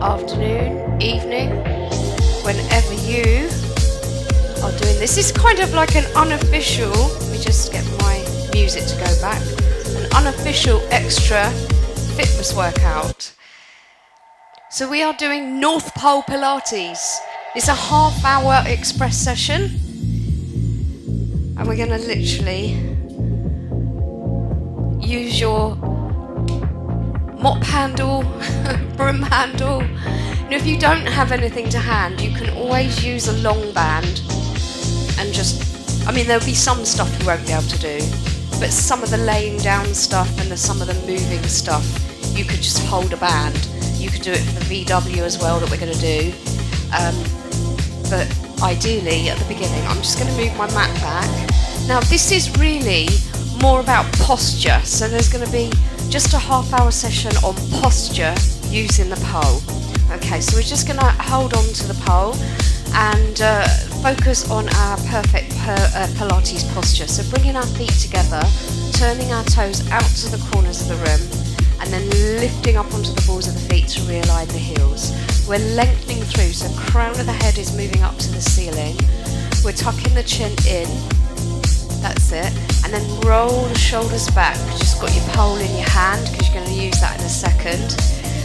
afternoon, evening, whenever you are doing this. This is kind of like an unofficial, let me just get my music to go back, an unofficial extra Fitmas workout. So we are doing North Pole Pilates. It's a half-hour express session, and we're going to literally use your mop handle, broom handle. And if you don't have anything to hand, you can always use a long band and just, I mean, there'll be some stuff you won't be able to do, but some of the laying down stuff and some of the moving stuff, you could just hold a band. You could do it for the VW as well that we're going to do. But ideally, at the beginning, I'm just going to move my mat back. Now, this is really more about posture. So there's going to be just a half-hour session on posture using the pole. Okay, so we're just going to hold on to the pole and focus on our perfect Pilates posture. So bringing our feet together, turning our toes out to the corners of the room, and then lifting up onto the balls of the feet to realign the heels. We're lengthening through, so crown of the head is moving up to the ceiling. We're tucking the chin in, that's it, and then roll the shoulders back. You've just got your pole in your hand because you're going to use that in a second.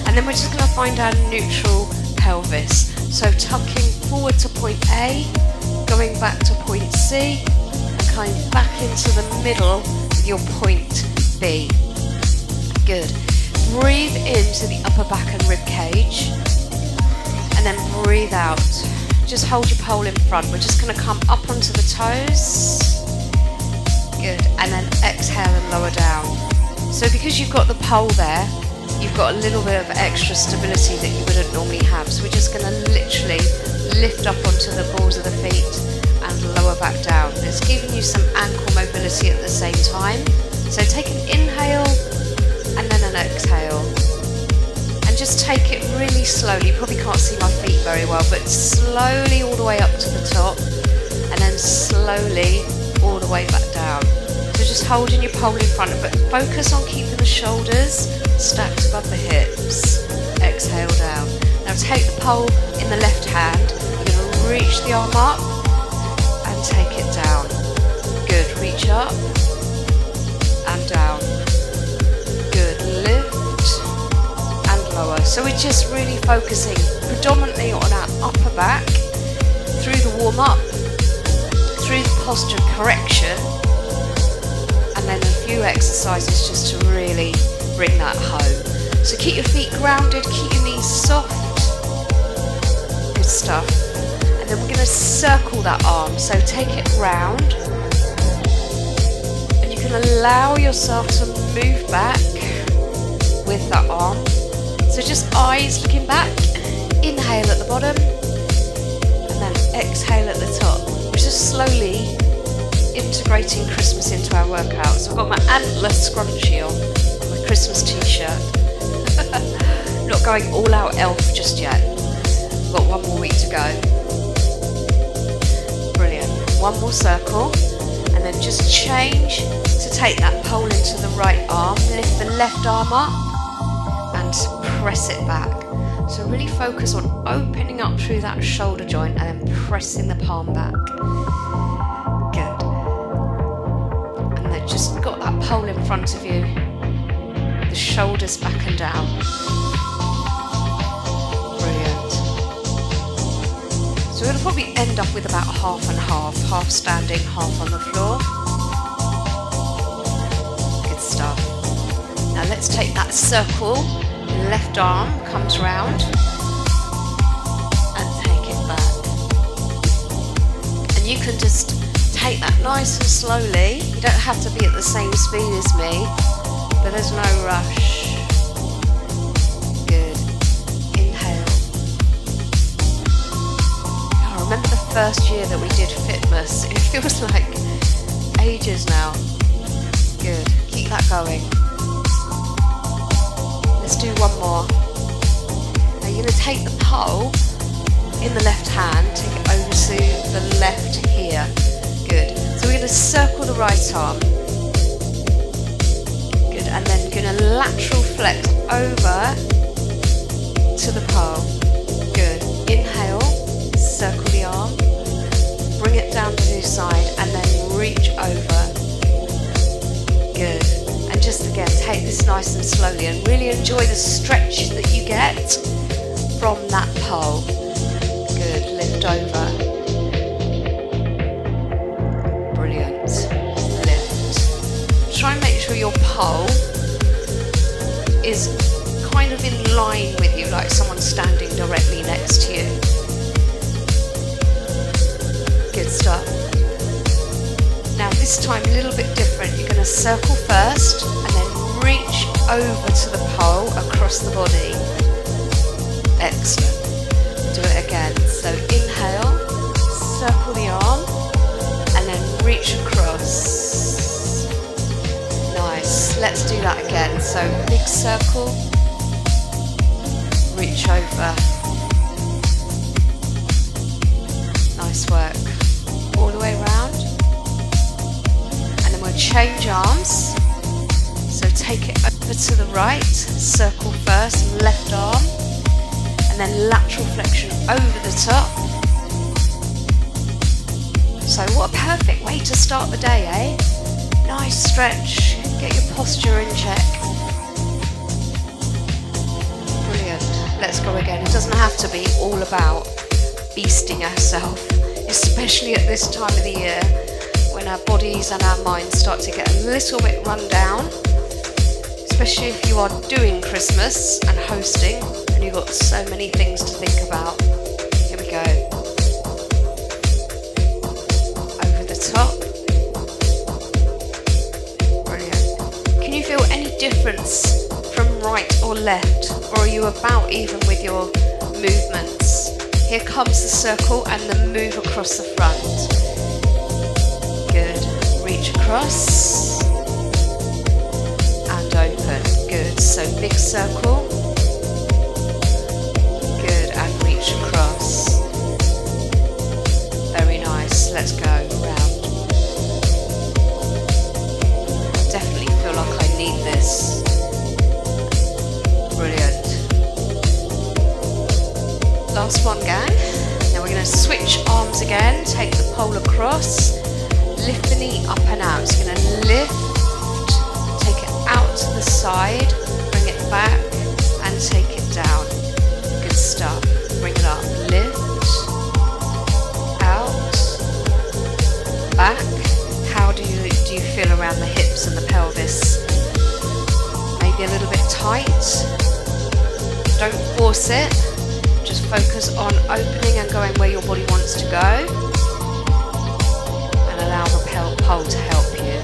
And then we're just going to find our neutral pelvis. So tucking forward to point A, going back to point C, and coming back into the middle with your point B. Good. Breathe into the upper back and rib cage, and then breathe out. Just hold your pole in front. We're just going to come up onto the toes. Good. And then exhale and lower down. So because you've got the pole there, you've got a little bit of extra stability that you wouldn't normally have. So we're just going to literally lift up onto the balls of the feet and lower back down. It's giving you some ankle mobility at the same time. So take an inhale and then an exhale, and just take it really slowly. You probably can't see my feet very well, but slowly all the way up to the top, and then slowly all the way back down. So just holding your pole in front, but focus on keeping the shoulders stacked above the hips. Exhale down. Now take the pole in the left hand. You're going to reach the arm up and take it down. Good. Reach up and down. So we're just really focusing predominantly on our upper back through the warm-up, through the posture correction, and then a few exercises just to really bring that home. So keep your feet grounded, keep your knees soft. Good stuff. And then we're going to circle that arm. So take it round, and you can allow yourself to move back with that arm. So just eyes looking back, inhale at the bottom, and then exhale at the top. We're just slowly integrating Christmas into our workout. So I've got my antler scrunchie on, my Christmas t-shirt. Not going all out elf just yet. We've got one more week to go. Brilliant. One more circle, and then just change to take that pole into the right arm, lift the left arm up, and press it back. So really focus on opening up through that shoulder joint and then pressing the palm back. Good. And then just got that pole in front of you. The shoulders back and down. Brilliant. So we're going to probably end up with about half and half standing, half on the floor. Good stuff. Now let's take that circle. Left arm comes round and take it back. And you can just take that nice and slowly. You don't have to be at the same speed as me, but there's no rush. Good. Inhale. I remember the first year that we did Fitmas. It feels like ages now. Good. Keep that going. Let's do one more. Now you're going to take the pole in the left hand, take it over to the left here. Good. So we're going to circle the right arm. Good. And then you're going to lateral flex over to the pole. Good. Inhale, circle the arm, bring it down to the side, and then reach over. Good. And just again, take this nice and slowly and really enjoy the stretch that you get from that pole. Good. Lift over. Brilliant. Lift. Try and make sure your pole is kind of in line with you, like someone standing directly next to you. Good stuff. Now this time a little bit different. You're going to circle first and then reach over to the pole across the body. Excellent. Do it again. So inhale, circle the arm, and then reach across. Nice. Let's do that again. So big circle, reach over. Nice work. All the way around. And then we'll change arms. So take it over to the right, circle first, and left arm, and then lateral flexion over the top. So what a perfect way to start the day, eh? Nice stretch, get your posture in check. Brilliant. Let's go again. It doesn't have to be all about beasting ourselves, especially at this time of the year when our bodies and our minds start to get a little bit run down, especially if you are doing Christmas and hosting and you've got so many things to think about. Here we go. Over the top. Brilliant. Can you feel any difference from right or left, or are you about even with your movements? Here comes the circle and the move across the front. Good. Reach across and open. Good. So big circle. Good. And reach across. Very nice. Let's go round. Definitely feel like I need this. Brilliant. Last one, gang. Now we're going to switch arms again. Take the pole across. Lift the knee up and out. So you're going to lift. Take it out to the side. Bring it back and take it down. Good stuff. Bring it up. Lift. Out. Back. How do you feel around the hips and the pelvis? Maybe a little bit tight. Don't force it. Just focus on opening and going where your body wants to go, and allow the pole to help you.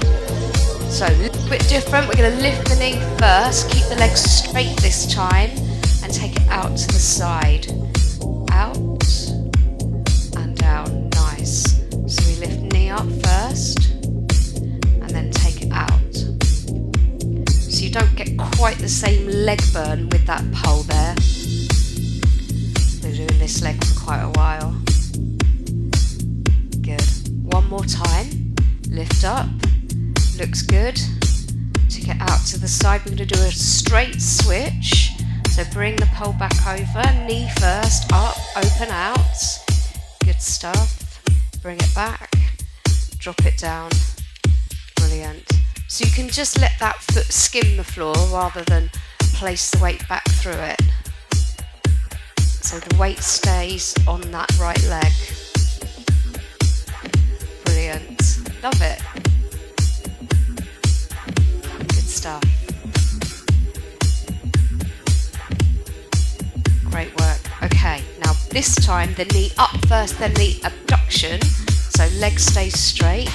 So a little bit different. We're going to lift the knee first, keep the legs straight this time, and take it out to the side. Out and down. Nice. So we lift knee up first and then take it out. So you don't get quite the same leg burn with that pole there. Doing this leg for quite a while. Good. One more time. Lift up. Looks good. Take it out to the side. We're going to do a straight switch. So bring the pole back over. Knee first. Up. Open out. Good stuff. Bring it back. Drop it down. Brilliant. So you can just let that foot skim the floor rather than place the weight back through it. So the weight stays on that right leg. Brilliant. Love it. Good stuff. Great work. Okay, now this time the knee up first, then the abduction. So leg stays straight.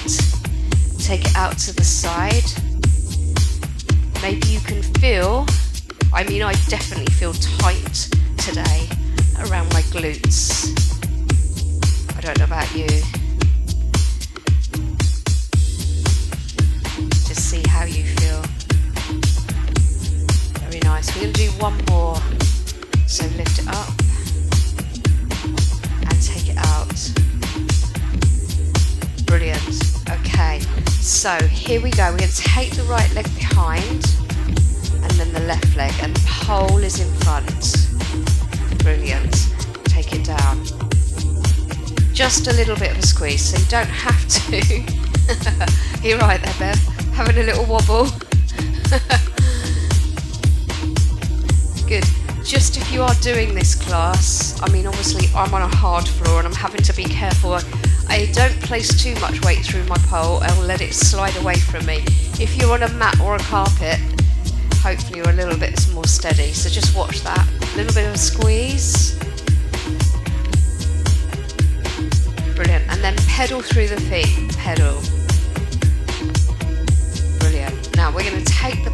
Take it out to the side. Maybe you can feel, I definitely feel tight today around my glutes. I don't know about you. Just see how you feel. Very nice. We're going to do one more. So lift it up and take it out. Brilliant. Okay. So here we go. We're going to take the right leg behind and then the left leg, and the pole is in front. just a little bit of a squeeze, so you don't have to. You're right there, Bev, having a little wobble. Good. Just if you are doing this class, I mean, obviously I'm on a hard floor and I'm having to be careful. I don't place too much weight through my pole, I'll let it slide away from me. If you're on a mat or a carpet, hopefully you're a little bit more steady, so just watch that. A little bit of a squeeze. Brilliant. And then pedal through the feet. Pedal. Brilliant. Now we're going to take the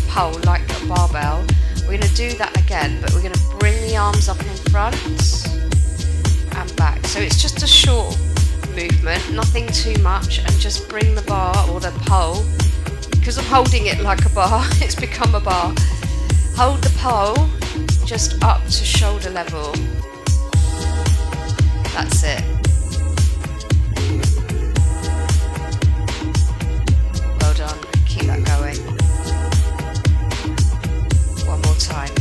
pole like a barbell. We're going to do that again, but we're going to bring the arms up in front and back. So it's just a short movement, nothing too much, and just bring the bar or the pole, because I'm holding it like a bar, it's become a bar. Hold the pole just up to shoulder level. That's it. Well done. Keep that going. One more time.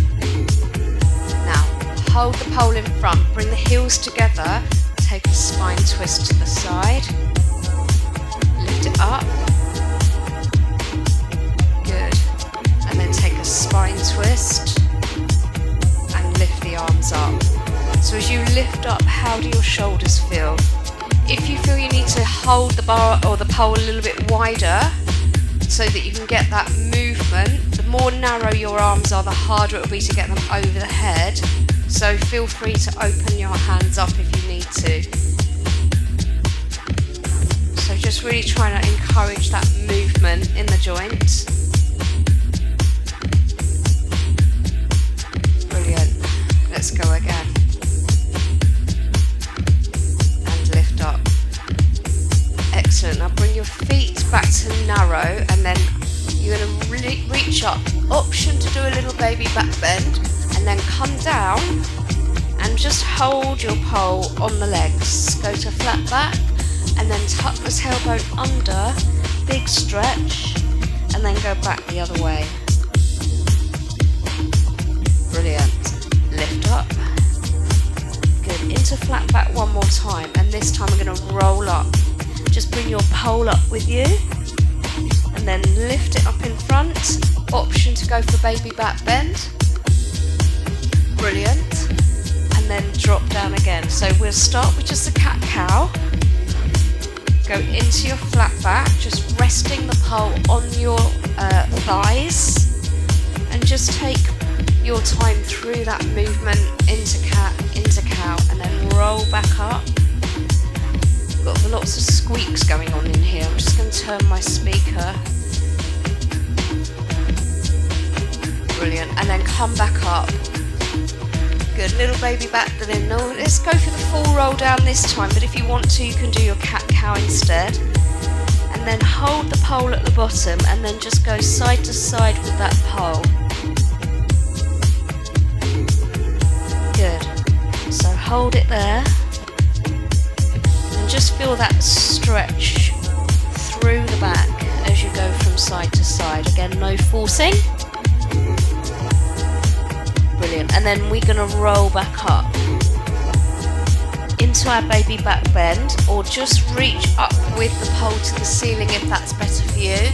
Now, hold the pole in front, bring the heels together, take a spine twist to the side, lift it up. Good. And then take a spine twist and lift the arms up. So as you lift up, how do your shoulders feel? If you feel you need to hold the bar or the pole a little bit wider so that you can get that movement, the more narrow your arms are, the harder it will be to get them over the head. So feel free to open your hands up if you need to. So just really trying to encourage that movement in the joint. Brilliant. Let's go again. Up. Excellent. Now bring your feet back to narrow, and then you're going to reach up. Option to do a little baby back bend, and then come down and just hold your pole on the legs. Go to flat back, and then tuck the tailbone under, big stretch, and then go back the other way. Brilliant. Lift up. Into flat back one more time, and this time we're going to roll up. Just bring your pole up with you and then lift it up in front. Option to go for baby back bend. Brilliant. And then drop down again. So we'll start with just a cat-cow. Go into your flat back, just resting the pole on your thighs, and just take your time through that movement into cat, into cow, and then roll back up. Got lots of squeaks going on in here. I'm just going to turn my speaker. Brilliant. And then come back up. Good. Little baby back then. No, let's go for the full roll down this time, but if you want to, you can do your cat-cow instead. And then hold the pole at the bottom, and then just go side to side with that pole. Good. So hold it there and just feel that stretch through the back as you go from side to side. Again, no forcing. Brilliant. And then we're going to roll back up into our baby back bend, or just reach up with the pole to the ceiling if that's better for you.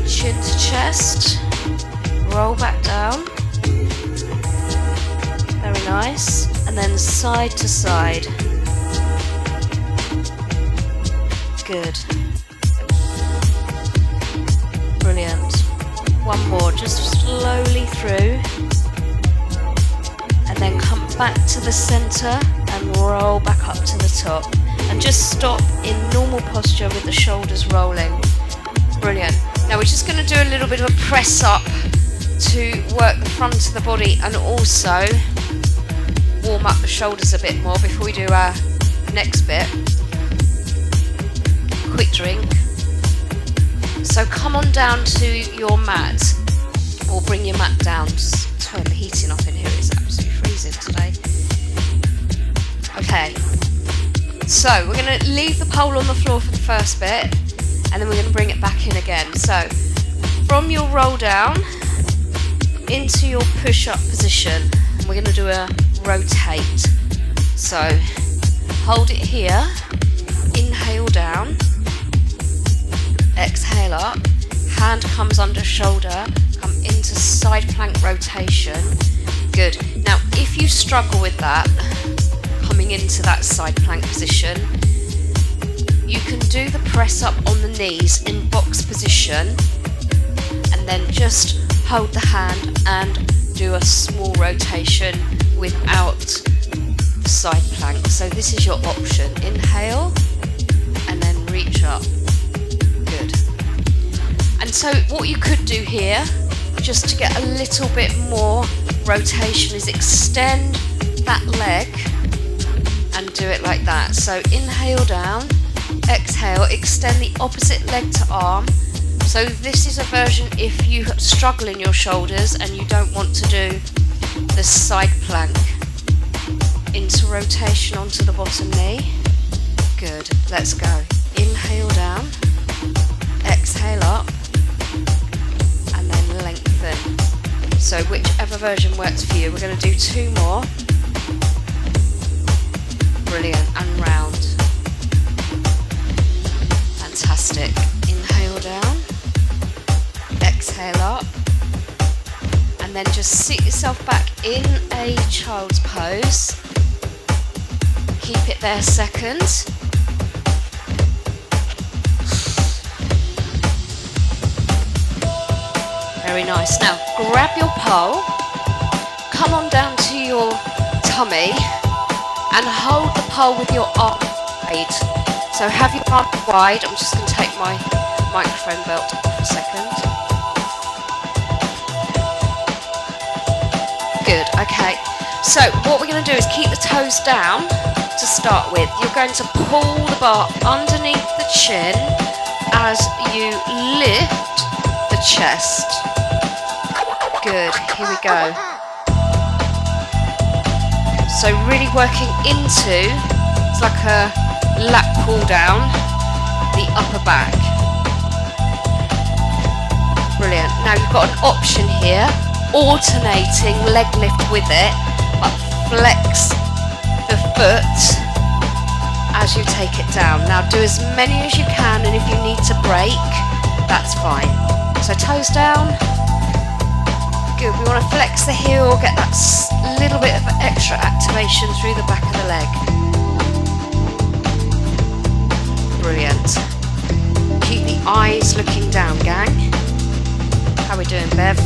Chin to chest, roll back down. Very nice. And then side to side. Good. Brilliant. One more, just slowly through. And then come back to the center and roll back up to the top. And just stop in normal posture with the shoulders rolling. Brilliant. Now we're just going to do a little bit of a press up to work the front of the body and also warm up the shoulders a bit more before we do our next bit. Quick drink. So come on down to your mat, or bring your mat down. Just turn the heating off in here, it's absolutely freezing today. Okay, so we're going to leave the pole on the floor for the first bit, and then we're going to bring it back in again. So from your roll down into your push up position, we're going to do a rotate. So Hold it here, inhale down, exhale up, hand comes under shoulder, come into side plank rotation. Good. Now if you struggle with that, coming into that side plank position, you can do the press up on the knees in box position and then just hold the hand and do a small rotation without the side plank. So this is your option. Inhale and then reach up. Good. And so what you could do here, just to get a little bit more rotation, is extend that leg and do it like that. So inhale down, exhale, extend the opposite leg to arm. So this is a version if you struggle in your shoulders and you don't want to do the side plank. Into rotation onto the bottom knee. Good, let's go. Inhale down, exhale up, and then lengthen. So whichever version works for you. We're going to do 2 more. Brilliant, and round. Fantastic. Inhale down, exhale up, and then just sit yourself back in a child's pose. Keep it there a second. Very nice. Now grab your pole, come on down to your tummy and hold the pole with your arm wide. So have your arm wide. I'm just going to take my microphone belt off a second. Good, okay. So what we're going to do is keep the toes down to start with. You're going to pull the bar underneath the chin as you lift the chest. Good, here we go. So really working into, it's like a lat pull down, the upper back. Brilliant. Now you've got an option here, alternating leg lift with it, but flex the foot as you take it down. Now do as many as you can, and if you need to break, that's fine. So toes down. Good, we want to flex the heel, get that little bit of extra activation through the back of the leg. Brilliant. Keep the eyes looking down, gang. How are we doing, Bev?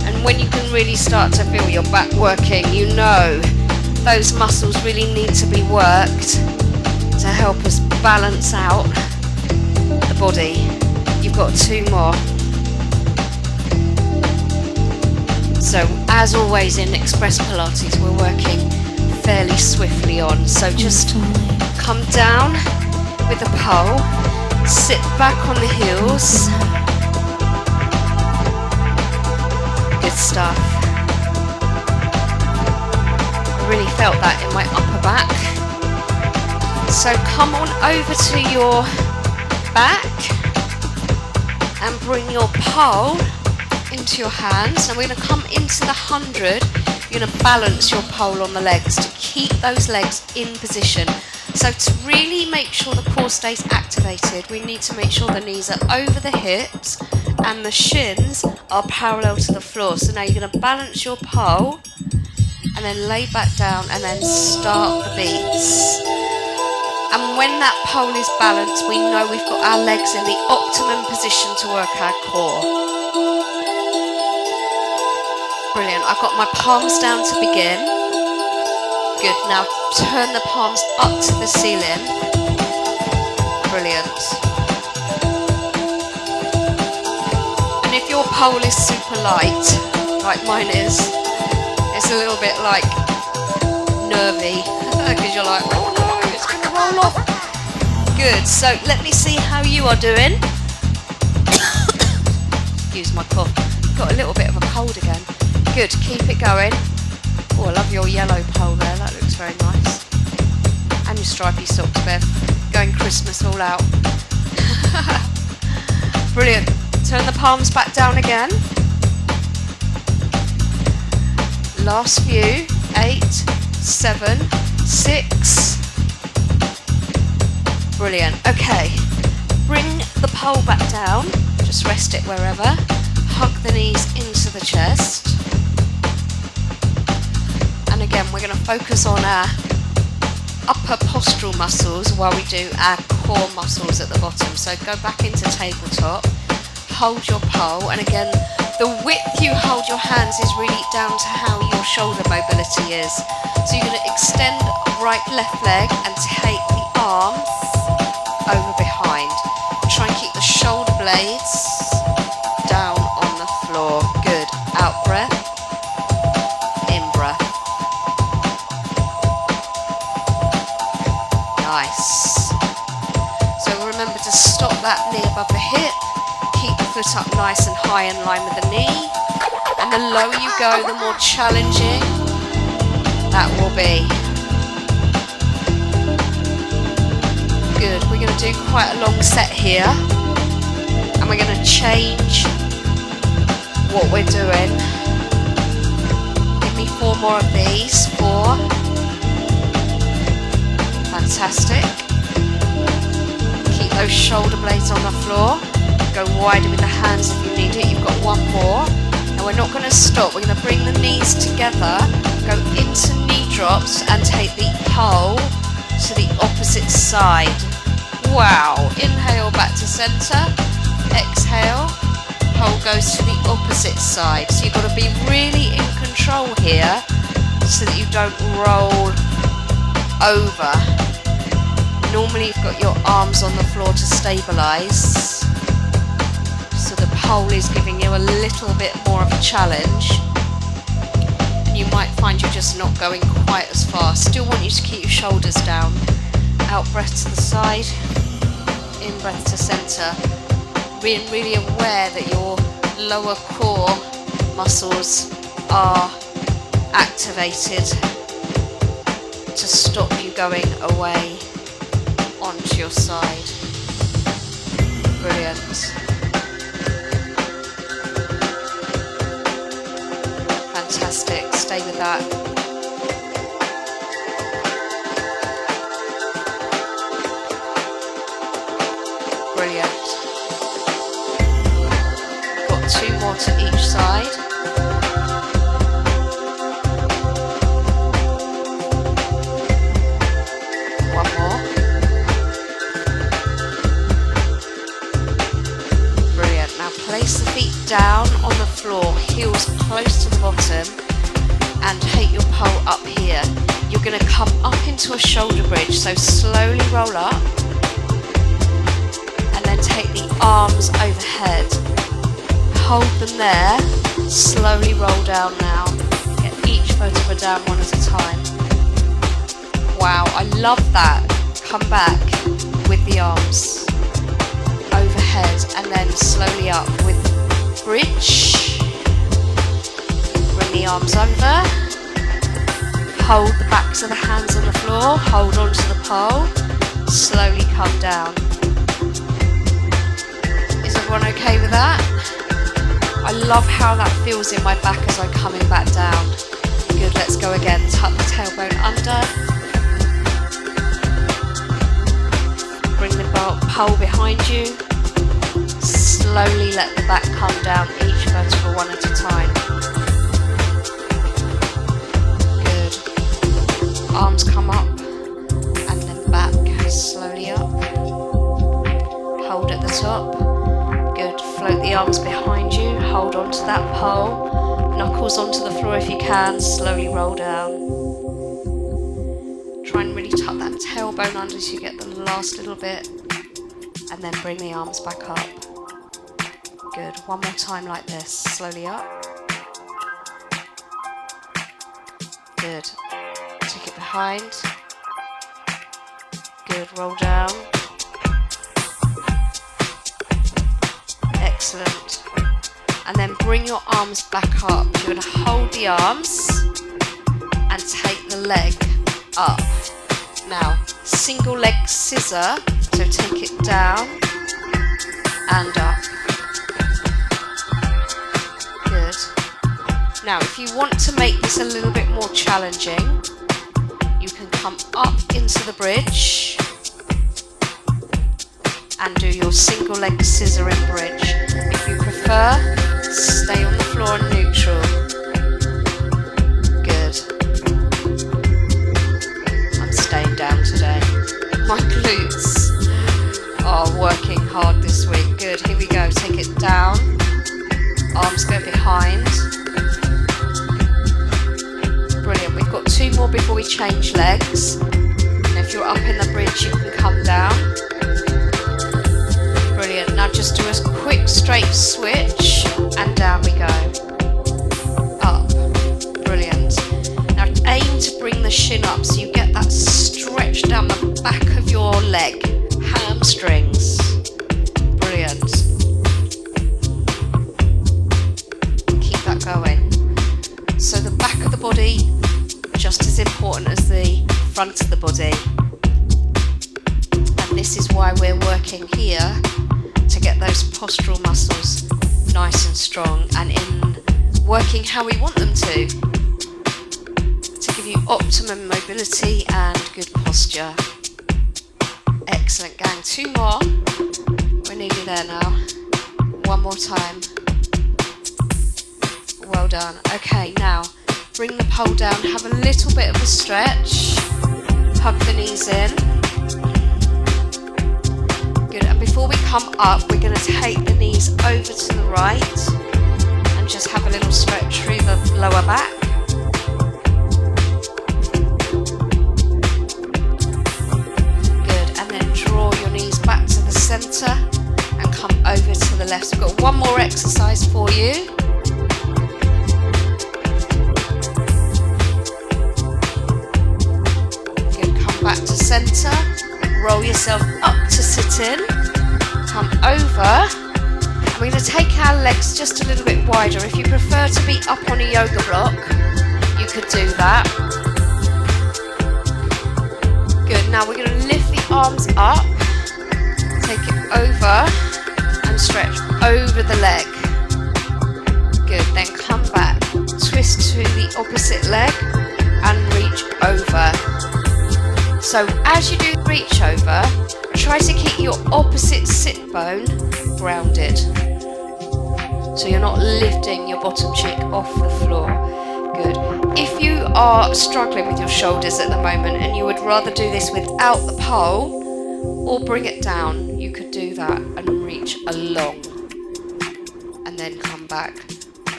And when you can really start to feel your back working, you know those muscles really need to be worked to help us balance out the body. You've got 2 more. So as always in Express Pilates, we're working fairly swiftly on. So just come down with the pole, sit back on the heels. Good stuff. I really felt that in my upper back. So come on over to your back and bring your pole into your hands, and we're going to come into the 100. You're going to balance your pole on the legs to keep those legs in position. So to really make sure the core stays activated, we need to make sure the knees are over the hips and the shins are parallel to the floor. So now you're going to balance your pole and then lay back down and then start the beats. And when that pole is balanced, we know we've got our legs in the optimum position to work our core. Brilliant. I've got my palms down to begin. Good. Now turn the palms up to the ceiling. Brilliant. And if your pole is super light, like mine is, it's a little bit like nervy because you're like, oh no, it's going to roll off. Good. So let me see how you are doing. Excuse my cough. Got a little bit of a cold again. Good, keep it going. Oh, I love your yellow pole there, that looks very nice. And your stripy socks, Bev. Going Christmas all out. Brilliant. Turn the palms back down again. Last few. 8, 7, 6. Brilliant. Okay, bring the pole back down, just rest it wherever, hug the knees into the chest, and again we're going to focus on our upper postural muscles while we do our core muscles at the bottom. So go back into tabletop, hold your pole, and again the width you hold your hands is really down to how your shoulder mobility is. So you're going to extend right left leg and take the arms over behind. Try and keep the shoulder blades down on the floor. Good. Out breath, in breath. Nice. So remember to stop that knee above the hip. Keep the foot up nice and high in line with the knee. And the lower you go, the more challenging that will be. Good. We're going to do quite a long set here, and we're going to change what we're doing. Give me 4 more of these. 4. Fantastic. Keep those shoulder blades on the floor. Go wider with the hands if you need it. You've got 1 more. And we're not going to stop. We're going to bring the knees together, go into knee drops, and take the pole to the opposite side. Wow. Inhale back to center. Exhale. Pole goes to the opposite side. So you've got to be really in control here so that you don't roll over. Normally you've got your arms on the floor to stabilize. So the pole is giving you a little bit more of a challenge. And you might find you're just not going quite as far. Still want you to keep your shoulders down. Out breath to the side, in breath to center. Being really aware that your lower core muscles are activated to stop you going away onto your side. Brilliant. Fantastic. Stay with that. Brilliant. Got 2 more to each side. One more. Brilliant. Now place the feet down on the floor, heels close to the bottom, and take your pole up here. You're going to come up into a shoulder bridge, so slowly roll up. Take the arms overhead, hold them there, slowly roll down now, get each vertebra down one at a time. Wow, I love that. Come back with the arms overhead and then slowly up with bridge. Bring the arms over, hold the backs of the hands on the floor, hold onto the pole, slowly come down. Everyone okay with that? I love how that feels in my back as I'm coming back down. Good, let's go again. Tuck the tailbone under. Bring the pole behind you. Slowly let the back come down, each vertebra one at a time. Good. Arms come up and then back, slowly up. Hold at the top. Good. Float the arms behind you, hold on to that pole, knuckles onto the floor if you can, slowly roll down. Try and really tuck that tailbone under so you get the last little bit, and then bring the arms back up. Good. One more time like this, slowly up. Good. Take it behind. Good. Roll down. Excellent. And then bring your arms back up. You're going to hold the arms and take the leg up. Now, single leg scissor, so take it down and up. Good. Now, if you want to make this a little bit more challenging, come up into the bridge and do your single leg scissor in bridge. If you prefer, stay on the floor in neutral. Good. I'm staying down today. My glutes are working hard this week. Good, here we go. Take it down. Arms go behind. Brilliant. We've got 2 more before we change legs. And if you're up in the bridge, you can come down. Brilliant. Now just do a quick straight switch and down we go. Up. Brilliant. Now aim to bring the shin up so you get that stretch down the back of your leg. Hamstrings. Brilliant. Keep that going. So the back of the body, just as important as the front of the body. And this is why we're working here, to get those postural muscles nice and strong and in working how we want them to give you optimum mobility and good posture. Excellent, gang. 2 more. We're nearly there now. 1 more time. Well done. Okay, now bring the pole down, have a little bit of a stretch, hug the knees in. Good, and before we come up, we're going to take the knees over to the right and just have a little stretch through the lower back. Good, and then draw your knees back to the centre and come over to the left. So we've got 1 more exercise for you. Back to centre, roll yourself up to sit in, come over, and we're going to take our legs just a little bit wider. If you prefer to be up on a yoga block, you could do that. Good, now we're going to lift the arms up, take it over and stretch over the leg. Good, then come back, twist to the opposite leg and reach over. So as you do the reach over, try to keep your opposite sit bone grounded. So you're not lifting your bottom cheek off the floor. Good. If you are struggling with your shoulders at the moment and you would rather do this without the pole or bring it down, you could do that and reach along and then come back.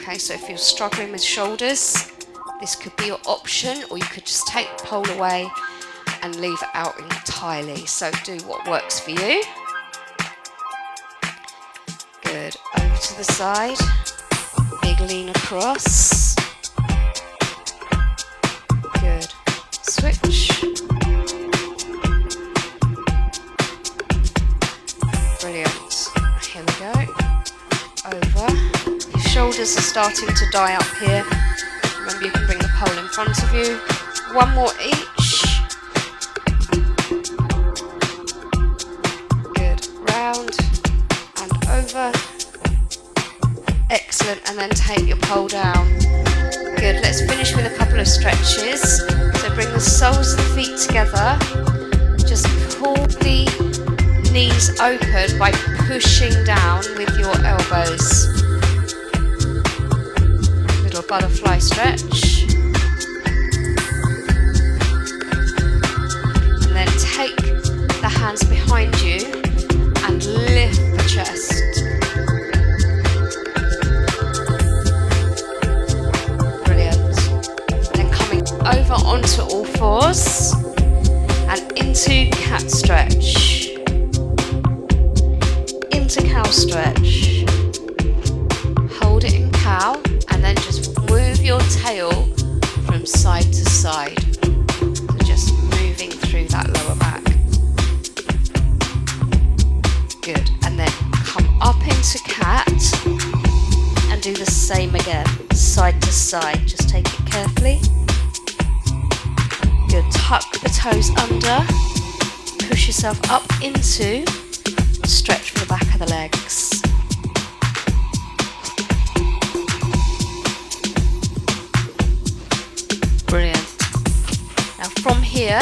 Okay, so if you're struggling with shoulders, this could be your option, or you could just take the pole away and leave it out entirely. So do what works for you. Good. Over to the side. Big lean across. Good. Switch. Brilliant. Here we go. Over. Your shoulders are starting to die up here. Remember, you can bring the pole in front of you. 1 more each. Over. Excellent, and then take your pole down. Good, let's finish with a couple of stretches. So bring the soles of the feet together. Just pull the knees open by pushing down with your elbows. Little butterfly stretch. And then take the hands behind you and lift the chest. Over onto all fours and into cat stretch, into cow stretch. Hold it in cow and then just move your tail from side to side. So just moving through that lower back. Good, and then come up into cat and do the same again, side to side. Just take it carefully. Good, tuck the toes under, push yourself up into, stretch for the back of the legs. Brilliant. Now from here here,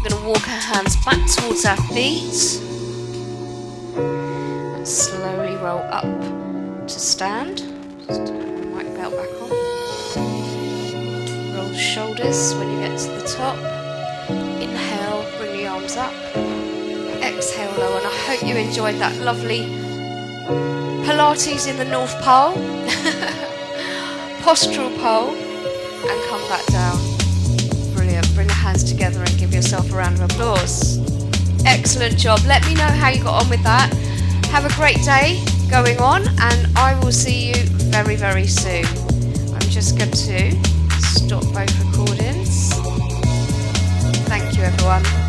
we're going to walk our hands back towards our feet. And slowly roll up to stand. Just put my mic belt back on. Roll the shoulders when you get to the top. Inhale, bring the arms up. Exhale, lower. And I hope you enjoyed that lovely Pilates in the North Pole. Postural pole. And come back down. Brilliant. Bring the hands together and give yourself a round of applause. Excellent job. Let me know how you got on with that. Have a great day going on, and I will see you very, very soon. I'm just going to stop both recordings. Thank you, everyone.